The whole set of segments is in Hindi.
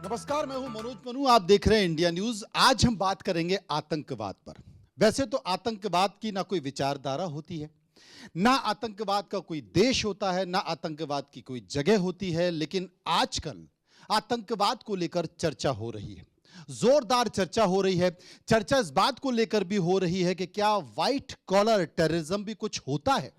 नमस्कार, मैं हूं मनोज मनु। आप देख रहे हैं इंडिया न्यूज। आज हम बात करेंगे आतंकवाद पर। वैसे तो आतंकवाद की ना कोई विचारधारा होती है, ना आतंकवाद का कोई देश होता है, ना आतंकवाद की कोई जगह होती है, लेकिन आजकल आतंकवाद को लेकर चर्चा हो रही है, जोरदार चर्चा हो रही है। चर्चा इस बात को लेकर भी हो रही है कि क्या व्हाइट कॉलर टेररिज्म भी कुछ होता है।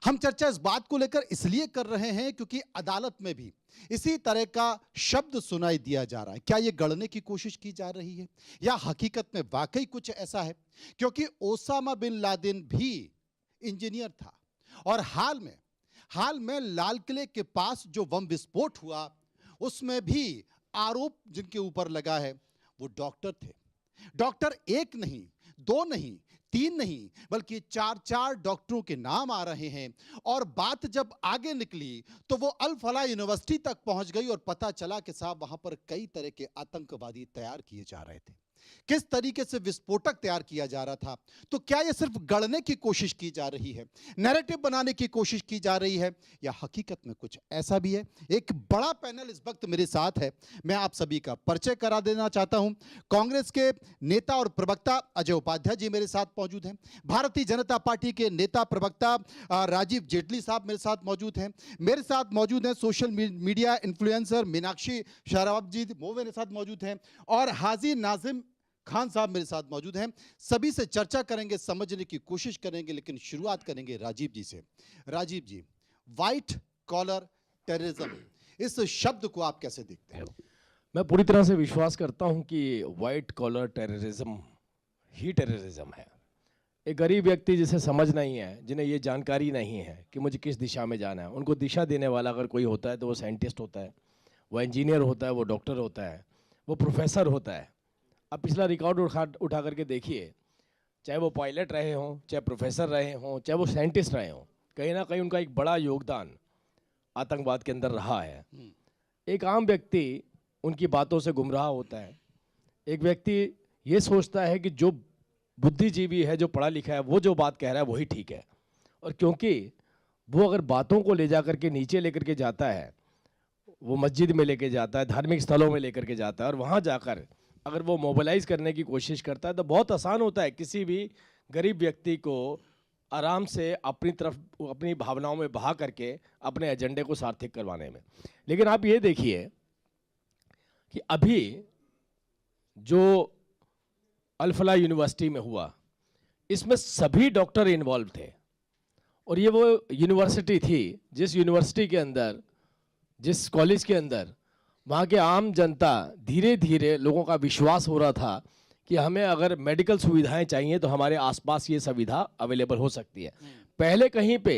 हम चर्चा इस बात को लेकर इसलिए कर रहे हैं क्योंकि अदालत में भी इसी तरह का शब्द सुनाई दिया जा रहा है। क्या यह गढ़ने की कोशिश की जा रही है या हकीकत में वाकई कुछ ऐसा है? क्योंकि ओसामा बिन लादेन भी इंजीनियर था और हाल में लाल किले के पास जो बम विस्फोट हुआ उसमें भी आरोप जिनके ऊपर लगा है वो डॉक्टर थे। डॉक्टर एक नहीं, दो नहीं, तीन नहीं, बल्कि चार डॉक्टरों के नाम आ रहे हैं। और बात जब आगे निकली तो वो अल फलाह यूनिवर्सिटी तक पहुंच गई और पता चला कि साहब वहां पर कई तरह के आतंकवादी तैयार किए जा रहे थे। किस तरीके से विस्फोटक तैयार किया जा रहा था। तो क्या यह सिर्फ गढ़ने की कोशिश की जा रही है, नैरेटिव बनाने की कोशिश की जा रही है, या हकीकत में कुछ ऐसा भी है? एक बड़ा पैनल इस वक्त मेरे साथ है, मैं आप सभी का परिचय करा देना चाहता हूं। कांग्रेस के नेता और प्रवक्ता अजय उपाध्याय जी मेरे साथ मौजूद हैं। भारतीय जनता पार्टी के नेता प्रवक्ता राजीव जेटली साहब मेरे साथ मौजूद हैं। मेरे साथ मौजूद हैं सोशल मीडिया इन्फ्लुएंसर मीनाक्षी शाराब जी, वो मेरे साथ मौजूद हैं। और हाजी नाजिम खान साहब मेरे साथ मौजूद हैं। सभी से चर्चा करेंगे, समझने की कोशिश करेंगे, लेकिन शुरुआत करेंगे राजीव जी से। राजीव जी, व्हाइट कॉलर टेररिज्म, इस शब्द को आप कैसे देखते हैं? मैं पूरी तरह से विश्वास करता हूं कि व्हाइट कॉलर टेररिज्म ही टेररिज्म है। एक गरीब व्यक्ति जिसे समझ नहीं है, जिन्हें ये जानकारी नहीं है कि मुझे किस दिशा में जाना है, उनको दिशा देने वाला अगर कोई होता है तो वो साइंटिस्ट होता है, वो इंजीनियर होता है, वो डॉक्टर होता है, वो प्रोफेसर होता है। अब पिछला रिकॉर्ड उठा करके देखिए, चाहे वो पायलट रहे हों, चाहे प्रोफेसर रहे हों, चाहे वो साइंटिस्ट रहे हों, कहीं ना कहीं उनका एक बड़ा योगदान आतंकवाद के अंदर रहा है। एक आम व्यक्ति उनकी बातों से गुमराह होता है। एक व्यक्ति ये सोचता है कि जो बुद्धिजीवी है, जो पढ़ा लिखा है, वो जो बात कह रहा है वही ठीक है। और क्योंकि वो अगर बातों को ले जा करके नीचे लेकर के जाता है, वो मस्जिद में लेके जाता है, धार्मिक स्थलों में लेकर के जाता है, और वहाँ जाकर अगर वो मोबिलाइज करने की कोशिश करता है तो बहुत आसान होता है किसी भी गरीब व्यक्ति को आराम से अपनी तरफ, अपनी भावनाओं में बहा करके अपने एजेंडे को सार्थक करवाने में। लेकिन आप ये देखिए कि अभी जो अल फलाह यूनिवर्सिटी में हुआ, इसमें सभी डॉक्टर इन्वॉल्व थे। और ये वो यूनिवर्सिटी थी जिस यूनिवर्सिटी के अंदर, जिस कॉलेज के अंदर वहाँ के आम जनता, धीरे धीरे लोगों का विश्वास हो रहा था कि हमें अगर मेडिकल सुविधाएं चाहिए तो हमारे आसपास ये सुविधा अवेलेबल हो सकती है। पहले कहीं पे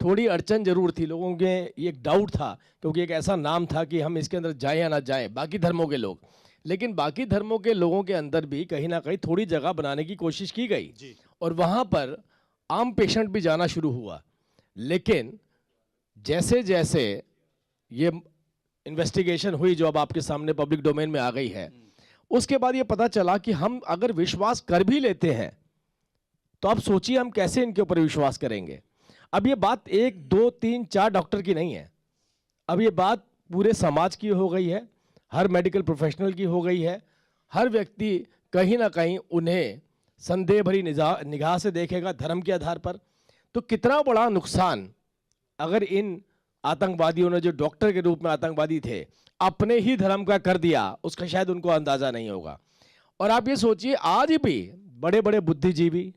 थोड़ी अड़चन जरूर थी, लोगों के एक डाउट था, क्योंकि एक ऐसा नाम था कि हम इसके अंदर जाएं या ना जाएं, बाकी धर्मों के लोग। लेकिन बाकी धर्मों के लोगों के अंदर भी कहीं ना कहीं थोड़ी जगह बनाने की कोशिश की गई और वहाँ पर आम पेशेंट भी जाना शुरू हुआ। लेकिन जैसे जैसे ये इन्वेस्टिगेशन हुई, जो अब आपके सामने पब्लिक डोमेन में आ गई है, उसके बाद ये पता चला कि हम अगर विश्वास कर भी लेते हैं तो आप सोचिए हम कैसे इनके ऊपर विश्वास करेंगे। अब ये बात 1, 2, 3, 4 डॉक्टर की नहीं है, अब ये बात पूरे समाज की हो गई है, हर मेडिकल प्रोफेशनल की हो गई है। हर व्यक्ति कहीं ना कहीं उन्हें संदेह भरी निगाह से देखेगा धर्म के आधार पर। तो कितना बड़ा नुकसान अगर इन आतंकवादियों ने, जो डॉक्टर के रूप में आतंकवादी थे, अपने ही धर्म का कर दिया, उसका शायद उनको अंदाजा नहीं होगा। और आप ये सोचिए, आज भी बड़े बड़े बुद्धिजीवी,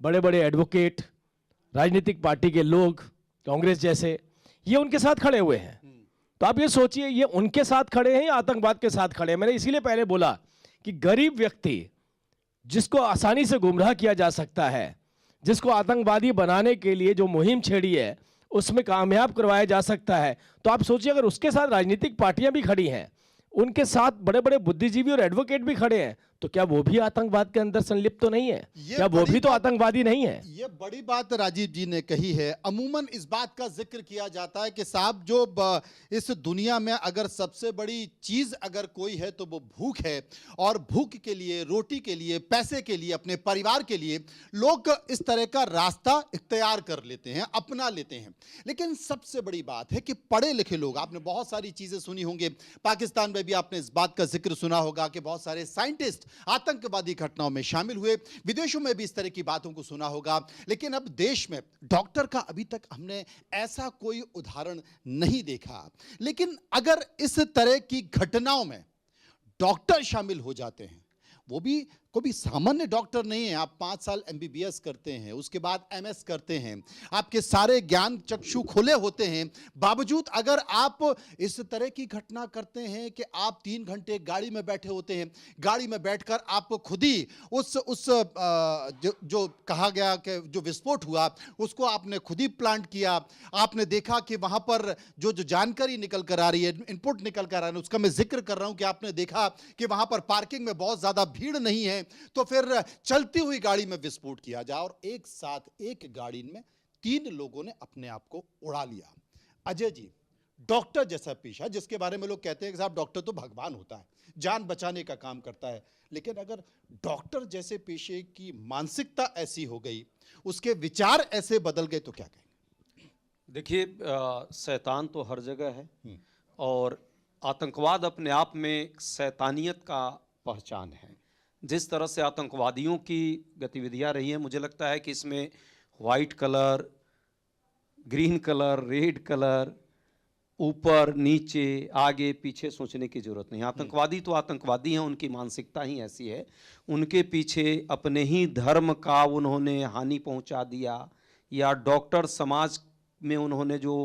बड़े बड़े एडवोकेट, राजनीतिक पार्टी के लोग, कांग्रेस जैसे, ये उनके साथ खड़े हुए हैं। तो आप ये सोचिए, ये उनके साथ खड़े हैं या आतंकवाद के साथ खड़े हैं? मैंने इसीलिए पहले बोला कि गरीब व्यक्ति जिसको आसानी से गुमराह किया जा सकता है, जिसको आतंकवादी बनाने के लिए जो मुहिम छेड़ी है उसमें कामयाब करवाया जा सकता है, तो आप सोचिए अगर उसके साथ राजनीतिक पार्टियां भी खड़ी हैं, उनके साथ बड़े बड़े बुद्धिजीवी और एडवोकेट भी खड़े हैं, तो क्या वो भी आतंकवाद के अंदर संलिप्त तो नहीं है? ये क्या वो बड़ी भी तो बात- आतंकवादी नहीं है? ये बड़ी बात राजीव जी ने कही है। अमूमन इस बात का जिक्र किया जाता है कि साहब जो इस दुनिया में अगर सबसे बड़ी चीज अगर कोई है तो वो भूख है, और भूख के लिए, रोटी के लिए, पैसे के लिए, अपने परिवार के लिए लोग इस तरह का रास्ता इख्तियार कर लेते हैं, अपना लेते हैं। लेकिन सबसे बड़ी बात है कि पढ़े लिखे लोग, आपने बहुत सारी चीजें सुनी होंगी, पाकिस्तान में भी आपने इस बात का जिक्र सुना होगा कि बहुत सारे साइंटिस्ट आतंकवादी घटनाओं में शामिल हुए, विदेशों में भी इस तरह की बातों को सुना होगा। लेकिन अब देश में डॉक्टर का अभी तक हमने ऐसा कोई उदाहरण नहीं देखा। लेकिन अगर इस तरह की घटनाओं में डॉक्टर शामिल हो जाते हैं, वो भी कोई सामान्य डॉक्टर नहीं है, आप 5 साल एमबीबीएस करते हैं, उसके बाद एमएस करते हैं, आपके सारे ज्ञान चक्षु खुले होते हैं, बावजूद अगर आप इस तरह की घटना करते हैं कि आप 3 घंटे गाड़ी में बैठे होते हैं, गाड़ी में बैठकर आप खुद ही उस जो कहा गया कि जो विस्फोट हुआ उसको आपने खुद ही प्लांट किया, आपने देखा कि वहां पर जो जानकारी निकल कर आ रही है, इनपुट निकल कर आ रहा है, उसका मैं जिक्र कर रहा हूं कि आपने देखा कि वहां पर पार्किंग में बहुत ज्यादा भीड़ नहीं है, तो फिर चलती हुई गाड़ी में विस्फोट किया जाए और एक साथ एक गाड़ी में 3 लोगों ने अपने आप को उड़ा लिया। अजय जी, डॉक्टर जैसा पेशा जिसके बारे में लोग कहते हैं कि साहब डॉक्टर तो भगवान होता है, जान बचाने का काम करता है, लेकिन अगर डॉक्टर जैसे पेशे की मानसिकता ऐसी हो गई, उसके विचार ऐसे बदल गए, तो क्या कहेंगे? देखिए, शैतान तो हर जगह है और आतंकवाद अपने आप में एक शैतानियत का पहचान है। जिस तरह से आतंकवादियों की गतिविधियां रही हैं, मुझे लगता है कि इसमें white colour, green colour, red colour, ऊपर नीचे आगे पीछे सोचने की जरूरत नहीं। आतंकवादी तो आतंकवादी हैं, उनकी मानसिकता ही ऐसी है। उनके पीछे अपने ही धर्म का उन्होंने हानि पहुंचा दिया, या डॉक्टर समाज में उन्होंने जो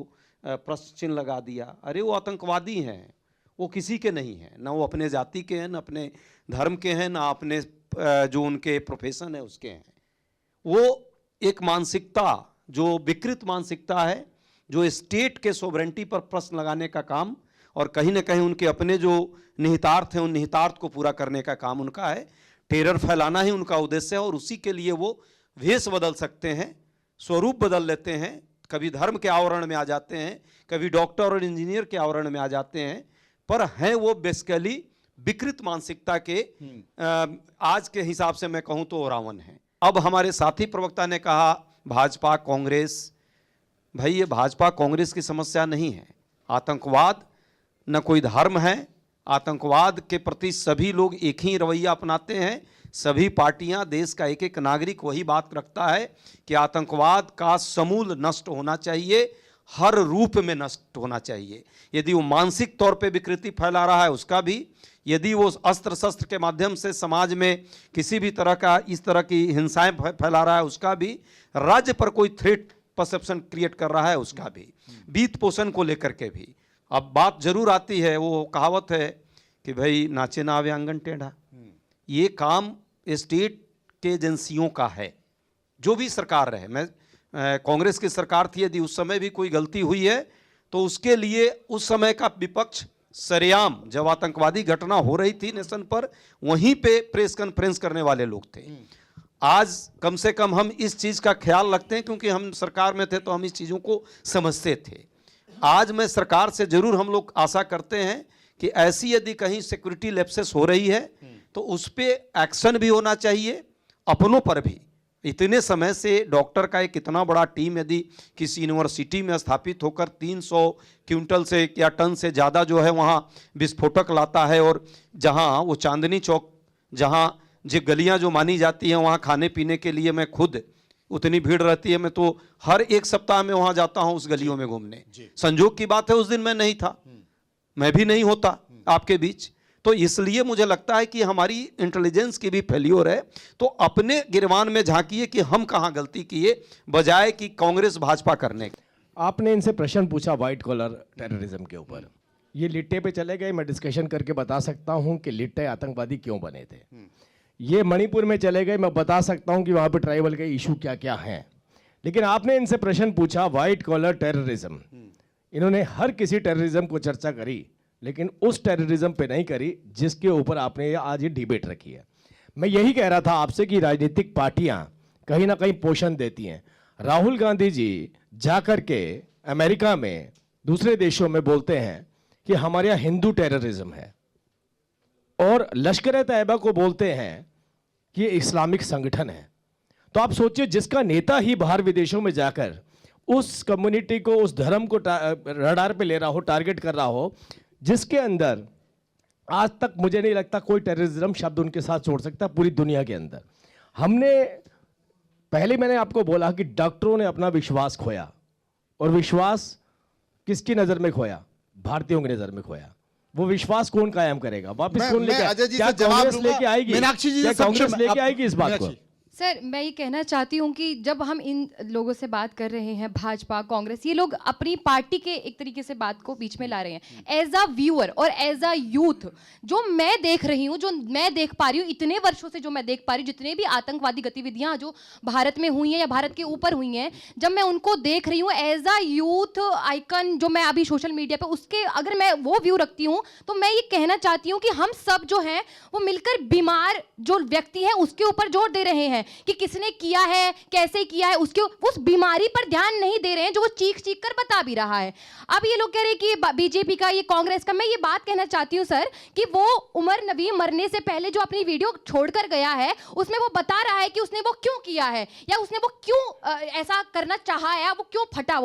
प्रश्न चिन्ह लगा दिया, अरे वो आतंकवादी हैं, वो किसी के नहीं हैं, ना वो अपने जाति के हैं, ना अपने धर्म के हैं, ना अपने जो उनके प्रोफेशन है उसके हैं। वो एक मानसिकता, जो विकृत मानसिकता है, जो स्टेट के सोवरेंटी पर प्रश्न लगाने का काम, और कहीं ना कहीं उनके अपने जो निहितार्थ हैं उन निहितार्थ को पूरा करने का काम उनका है। टेरर फैलाना ही उनका उद्देश्य है, और उसी के लिए वो वेश बदल सकते हैं, स्वरूप बदल लेते हैं, कभी धर्म के आवरण में आ जाते हैं, कभी डॉक्टर और इंजीनियर के आवरण में आ जाते हैं, पर हैं वो बेसिकली विकृत मानसिकता के आज के हिसाब से मैं कहूं तो रावण है। अब हमारे साथी प्रवक्ता ने कहा भाजपा कांग्रेस, भाई ये भाजपा कांग्रेस की समस्या नहीं है। आतंकवाद न कोई धर्म है, आतंकवाद के प्रति सभी लोग एक ही रवैया अपनाते हैं। सभी पार्टियां, देश का एक एक नागरिक वही बात रखता है कि आतंकवाद का समूल नष्ट होना चाहिए, हर रूप में नष्ट होना चाहिए। यदि वो मानसिक तौर पे विकृति फैला रहा है उसका भी, यदि वो अस्त्र शस्त्र के माध्यम से समाज में किसी भी तरह का इस तरह की हिंसाएं फैला रहा है उसका भी, राज्य पर कोई थ्रेट परसेप्शन क्रिएट कर रहा है उसका भी, वित्त पोषण को लेकर के भी। अब बात जरूर आती है, वो कहावत है कि भाई नाचे ना आवे आंगन टेढ़ा। ये काम स्टेट के एजेंसियों का है, जो भी सरकार रहे। मैं कांग्रेस की सरकार थी, यदि उस समय भी कोई गलती हुई है तो उसके लिए उस समय का विपक्ष सरेआम, जब आतंकवादी घटना हो रही थी नेशन पर, वहीं पे प्रेस कॉन्फ्रेंस करने वाले लोग थे। आज कम से कम हम इस चीज़ का ख्याल रखते हैं, क्योंकि हम सरकार में थे तो हम इस चीज़ों को समझते थे। आज मैं सरकार से जरूर हम लोग आशा करते हैं कि ऐसी यदि कहीं सिक्योरिटी लैप्सेस हो रही है तो उस पर एक्शन भी होना चाहिए, अपनों पर भी। इतने समय से डॉक्टर का एक इतना बड़ा टीम यदि किसी यूनिवर्सिटी में स्थापित होकर 300 क्विंटल से या टन से ज़्यादा जो है वहाँ विस्फोटक लाता है, और जहाँ वो चांदनी चौक, जहाँ जो गलियाँ जो मानी जाती हैं वहाँ खाने पीने के लिए, मैं खुद उतनी भीड़ रहती है, मैं तो हर एक सप्ताह में वहाँ जाता हूँ उस गलियों में घूमने। संजोग की बात है उस दिन मैं नहीं था, मैं भी नहीं होता आपके बीच, तो इसलिए मुझे लगता है कि हमारी इंटेलिजेंस की भी फेल्योर है। तो अपने गिरबान में झांकिए कि हम कहाँ गलती किए, बजाय कि कांग्रेस भाजपा करने। आपने इनसे प्रश्न पूछा व्हाइट कॉलर टेररिज्म के ऊपर, ये लिट्टे पे चले गए। मैं डिस्कशन करके बता सकता हूं कि लिट्टे आतंकवादी क्यों बने थे। ये मणिपुर में चले गए, मैं बता सकता हूं कि वहां पे ट्राइबल के इशू क्या क्या हैं। लेकिन आपने इनसे प्रश्न पूछा व्हाइट कॉलर टेररिज्म, इन्होंने हर किसी टेररिज्म को चर्चा करी, लेकिन उस टेररिज्म पे नहीं करी जिसके ऊपर आपने आज ये डिबेट रखी है। मैं यही कह रहा था आपसे कि राजनीतिक पार्टियां कहीं ना कहीं पोषण देती हैं। राहुल गांधी जी जाकर के अमेरिका में दूसरे देशों में बोलते हैं कि हमारे यहाँ हिंदू टेररिज्म है, और लश्कर तैयबा को बोलते हैं कि ये इस्लामिक संगठन है। तो आप सोचिए, जिसका नेता ही बाहर विदेशों में जाकर उस कम्युनिटी को, उस धर्म को रडार पे ले रहा हो, टारगेट कर रहा हो, जिसके अंदर आज तक मुझे नहीं लगता कोई टेररिज्म शब्द उनके साथ जोड़ सकता पूरी दुनिया के अंदर। हमने पहले, मैंने आपको बोला कि डॉक्टरों ने अपना विश्वास खोया, और विश्वास किसकी नजर में खोया? भारतीयों की नजर में खोया। वो विश्वास कौन कायम करेगा? वापस कौन लेके? अजय जी क्या से जवाब कांग्रेस लूंगा। लेके आएगी? मीनाक्षी जी क्या से कांग्रेस संक्षेप में लेके आएगी इस बात को? मीनाक्षी। सर, मैं ये कहना चाहती हूँ कि जब हम इन लोगों से बात कर रहे हैं, भाजपा, कांग्रेस, ये लोग अपनी पार्टी के एक तरीके से बात को बीच में ला रहे हैं। एज अ व्यूअर और एज अ यूथ, जो मैं देख रही हूँ, जो मैं देख पा रही हूँ, इतने वर्षों से जो मैं देख पा रही हूँ, जितने भी आतंकवादी गतिविधियां जो भारत में हुई हैं या भारत के ऊपर हुई हैं, जब मैं उनको देख रही हूँ एज अ यूथ आइकन, जो मैं अभी सोशल मीडिया पे, उसके अगर मैं वो व्यू रखती हूँ, तो मैं ये कहना चाहती हूँ कि हम सब जो हैं वो मिलकर बीमार जो व्यक्ति है उसके ऊपर जोर दे रहे हैं कि किसने किया है, कैसे किया है, उसके उस बीमारी पर ध्यान नहीं दे रहे हैं जो वो चीख चीख कर बता भी रहा है। अब ये लोग कह रहे हैं कि बीजेपी का, ये कांग्रेस का। मैं ये बात कहना चाहती हूँ सर कि वो उमर नबी मरने से पहले जो अपनी वीडियो छोड़कर गया है, उसमें वो बता रहा है कि उसने वो क्यों किया है, या उसने वो क्यों ऐसा करना चाहा है, वो क्यों फटा,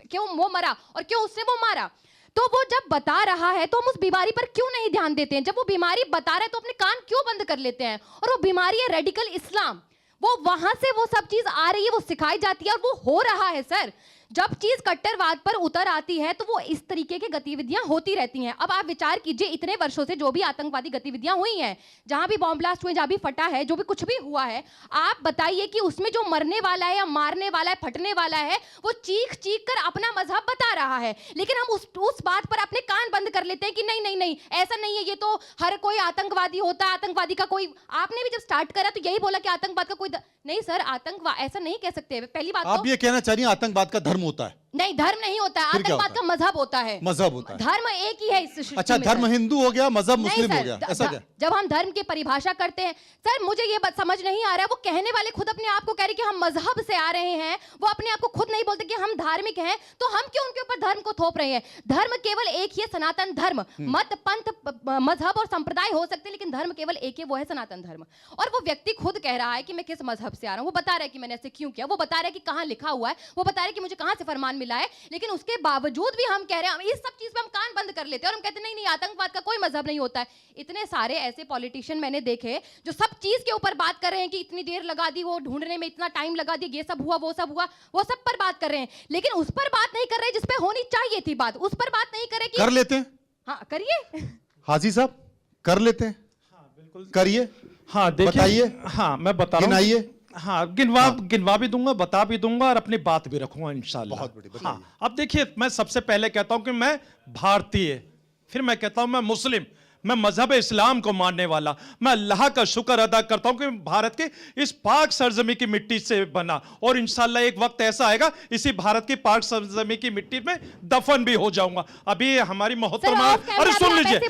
क्यों वो मरा और क्यों उसने वो मारा। तो वो जब बता रहा है तो हम उस बीमारी पर क्यों नहीं ध्यान देते हैं? जब वो बीमारी बता रहा है तो अपने कान क्यों बंद कर लेते हैं? और वो बीमारी है रेडिकल इस्लाम। वो वहां से वो सब चीज आ रही है, वो सिखाई जाती है, और वो हो रहा है सर। जब चीज कट्टरवाद पर उतर आती है तो वो इस तरीके की गतिविधियां होती रहती हैं। अब आप विचार कीजिए, इतने वर्षों से जो भी आतंकवादी गतिविधियां हुई हैं, जहां भी बॉम्ब ब्लास्ट हुए, जहां भी फटा है, जो भी कुछ भी हुआ है, आप बताइए कि उसमें जो मरने वाला है या मारने वाला है, फटने वाला है, वो चीख चीख कर अपना मजहब बता रहा है। लेकिन हम उस बात पर अपने कान बंद कर लेते हैं कि नहीं नहीं नहीं, ऐसा नहीं है, ये तो हर कोई आतंकवादी होता है, आतंकवादी का कोई। आपने भी जब स्टार्ट करा तो यही बोला कि आतंकवाद का कोई नहीं सर, आतंकवाद ऐसा नहीं कह सकते। पहली बात आप ये कहना चाह रही हैं आतंकवाद का धर्म होता है? नहीं, धर्म नहीं होता है, फिर क्या आतंकवाद होता का मजहब होता है। मजहब होता है। धर्म एक ही है इस सृष्टि अच्छा, में धर्म सर। हिंदू हो गया, मजहब नहीं मुस्लिम हो सर, गया, ऐसा क्या? जब हम धर्म की परिभाषा करते हैं सर, मुझे ये बात समझ नहीं आ रहा है, वो कहने वाले खुद अपने आप को कह रहे कि हम मजहब से आ रहे हैं, वो अपने आप को खुद नहीं बोलते कि हम धार्मिक हैं, तो हम क्यों उनके ऊपर धर्म को थोप रहे हैं? धर्म केवल एक ही है, सनातन धर्म। मत, पंथ, मजहब और संप्रदाय हो सकते हैं, लेकिन धर्म केवल एक है, वो है सनातन धर्म। और वो व्यक्ति खुद कह रहा है कि मैं किस मजहब से आ रहा हूँ, वो बता रहा है कि मैंने ऐसे क्यों किया, वो बता रहा है कि कहाँ लिखा हुआ है, वो बता रहा है कि मुझे कहाँ से फरमान मिला है। लेकिन उसके बावजूद भी हम कह रहे हैं, इस सब चीज पे हम कान बंद कर लेते हैं, और हम कहते हैं नहीं नहीं, आतंकवाद का कोई मजहब नहीं होता है। इतने सारे ऐसे पॉलिटिशियन मैंने देखे जो सब चीज के ऊपर बात कर रहे हैं कि इतनी देर लगा दी, वो ढूंढने में इतना टाइम लगा दिया, ये सब हुआ, वो सब हुआ, वो सब पर बात कर रहे हैं, लेकिन उस पर बात नहीं कर रहे जिस पे होनी चाहिए थी बात। उस पर बात नहीं करे कि कर लेते हैं। हाँ करिए हाजी साहब, कर लेते हैं। हाँ बिल्कुल करिए। हाँ देखिए, बताइए। हाँ मैं बता रहा हूँ। गिनाइए। हाँ गिनवा भी दूंगा, बता भी दूंगा, और अपनी बात भी रखूंगा इंशाल्लाह। बहुत बढ़िया, बताइए। हाँ, अब देखिए, मैं सबसे पहले कहता हूं कि मैं भारतीय, फिर मैं कहता हूं मैं मुस्लिम, मैं मजहब इस्लाम को मानने वाला। मैं अल्लाह का शुक्र अदा करता हूं कि भारत के इस पाक सरजमी की मिट्टी से बना, और इंशाल्लाह एक वक्त ऐसा आएगा इसी भारत की पाक सरजमी की मिट्टी में दफन भी हो जाऊंगा। अभी हमारी मोहतरमा, अरे सुन लीजिए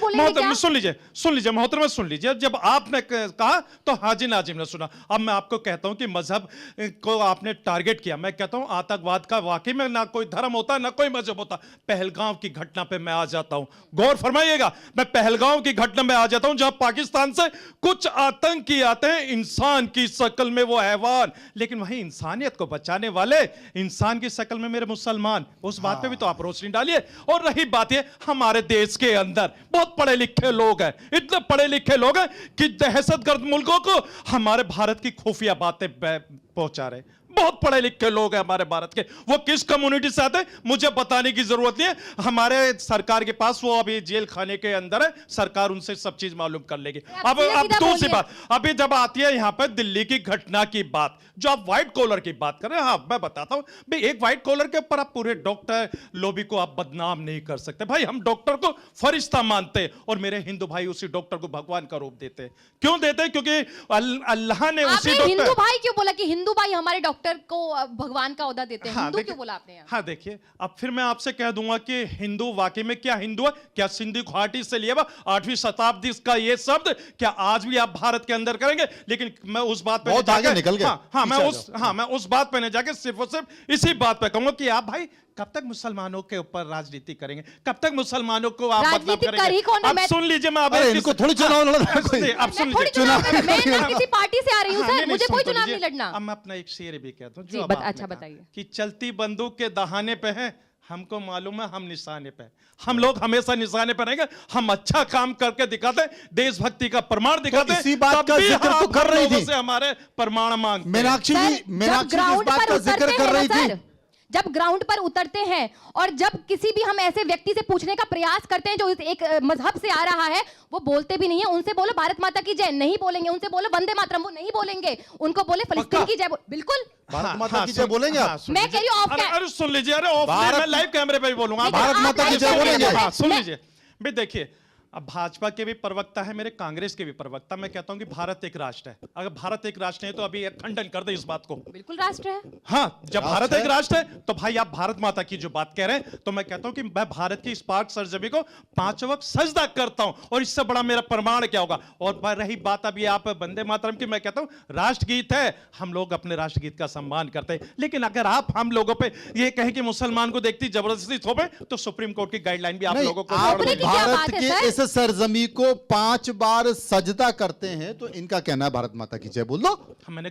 मोहतरमा, सुन लीजिए। जब आपने कहा तो हाजी नाजिम ने सुना। अब मैं आपको कहता हूं कि मजहब को आपने टारगेट किया। मैं कहता हूं आतंकवाद का वाकई में ना कोई धर्म होता, ना कोई मजहब होता। पहलगांव की घटना पे मैं आ जाता हूं, गौर फरमाइएगा। मैं पहलगांव की घटना में आ जाता हूं, जहां पाकिस्तान से कुछ आतंकी आते हैं इंसान की शक्ल में, वो हैवान, लेकिन वहीं इंसानियत को बचाने वाले इंसान की शक्ल में मेरे मुसलमान। उस बात पे भी तो आप रोशनी डालिए। और रही बात ये, हमारे देश के अंदर बहुत पढ़े लिखे लोग हैं, इतने पढ़े लिखे लोग हैं कि दहशतगर्द मुल्कों को हमारे भारत की खुफिया बातें पहुंचा रहे। बहुत पढ़े लिखे लोग हैं हमारे भारत के। वो किस कम्युनिटी से आते हैं मुझे बताने की जरूरत नहीं है, हमारे सरकार के पास वो अभी जेल खाने के अंदर है, सरकार उनसे सब चीज मालूम कर लेगी। अब दूसरी बात, अभी जब आती है यहां पर दिल्ली की घटना की बात, जो आप व्हाइट कॉलर की बात कर रहे हैं, हाँ मैं बताता हूं भाई, एक व्हाइट कॉलर के ऊपर आप पूरे डॉक्टर लॉबी को आप बदनाम नहीं कर सकते। भाई हम डॉक्टर को फरिश्ता मानते हैं, और मेरे हिंदू भाई उसी डॉक्टर को भगवान का रूप देते हैं। क्यों देते हैं? क्योंकि अल्लाह ने उसी हिंदू भाई क्यों बोला कि हिंदू भाई हमारे डॉक्टर डॉक्टर को भगवान का ओहदा देते हैं, हिंदू देखिए- क्यों बोला आपने यहाँ? हाँ देखिए, अब फिर मैं आपसे कह दूंगा कि हिंदू वाकई में क्या हिंदू है? क्या सिंधी घाटी से लिया हुआ 8वीं शताब्दी का ये शब्द क्या आज भी आप भारत के अंदर करेंगे? लेकिन मैं उस बात पे बहुत नहीं आगे जाके- निकल गए। मैं उस बात पे नहीं जाके सिर्फ और सिर्फ इसी बात पे कहूंगा कि आप भाई कब तक मुसलमानों के ऊपर राजनीति करेंगे? कब तक मुसलमानों को आप बदनाम राजनीति करेंगे? कर ही कौन रहा? अब मैं- सुन लीजिए, मैं अरे इनको थोड़ी चुनाव लड़ना है कोई। अब सुन मैं थोड़ी लीजिए, चुनाव लड़- मैं ना किसी पार्टी से आ रही हूँ हाँ, सर, नहीं, मुझे सुन कोई तो चुनाव लीजिए। नहीं लड़ना। अब मैं अपना एक शेर भी कहता हूँ जी, जो अब अच्छा, आपने कहा बताइए। कि चलती बंदूक के दहाने पे हैं, हमको मालूम है हम निशाने पे हैं। हम लोग हमेशा निशाने पे रहेंगे। हम अच्छा काम करके दिखाते हैं, देशभक्ति का प्रमाण दिखाते हैं, इसी बात तब का भी जिक्र तो आप कर रही लोगों थी। से हमारे प्रमाण मांगते हैं। मीनाक्षी जी, सर, मीनाक्षी जब जी इस ग्राउंड बात पर का उतरते जिक्र कर हैं ना रही थी। सर, जब ग्राउंड पर उतरते हैं और जब किसी भी हम ऐसे व्यक्ति से पूछने का प्रयास करते हैं जो इस एक मजहब से आ रहा है, वो बोलते भी नहीं है। उनसे बोलो भारत माता की जय, नहीं बोलेंगे। उनसे बोलो वंदे मातरम, वो नहीं बोलेंगे। उनको बोले फलस्तीन की जय, बिल्कुल। भारत माता की जय बोलेंगे आप? सुन मैं लीजिए। कह रही हूँ ऑफ अरे कैम- अरे सुन लीजिए, अरे ऑफ भारत- मैं लाइव कैमरे पे भी बोलूंगा। लेकिन भारत आप माता की लाइव जय कैमरे बोलेंगे? पे- हाँ, सुन मैं- लीजिए भाई, देखिए अब भाजपा के भी प्रवक्ता है, मेरे कांग्रेस के भी प्रवक्ता। मैं कहता हूं कि भारत एक राष्ट्र है। अगर भारत एक राष्ट्र है तो अभी एक खंडन कर दे इस बात को। बिल्कुल राष्ट्र है। हाँ, जब राष्ट्र भारत है। एक राष्ट्र है तो भाई आप भारत माता की जो बात कह रहे हैं, तो मैं कहता हूं कि मैं भारत की इस पाक सरजमी को 5 वक्त सजदा करता हूं, और इससे बड़ा मेरा प्रमाण क्या होगा? और रही बात अभी आप वंदे मातरम की, मैं कहता हूं राष्ट्रगीत है, हम लोग अपने राष्ट्रगीत का सम्मान करते हैं। लेकिन अगर आप हम लोगों पे ये कहें कि मुसलमान को देखती जबरदस्ती थोपे, तो सुप्रीम कोर्ट की गाइडलाइन भी आप नहीं, लोगों को आप थोपने की क्या भारत बात है, के सर? इस सरजमी को 5 बार सजदा करते हैं, तो इनका कहना है भारत माता की जय बोल दो। मैंने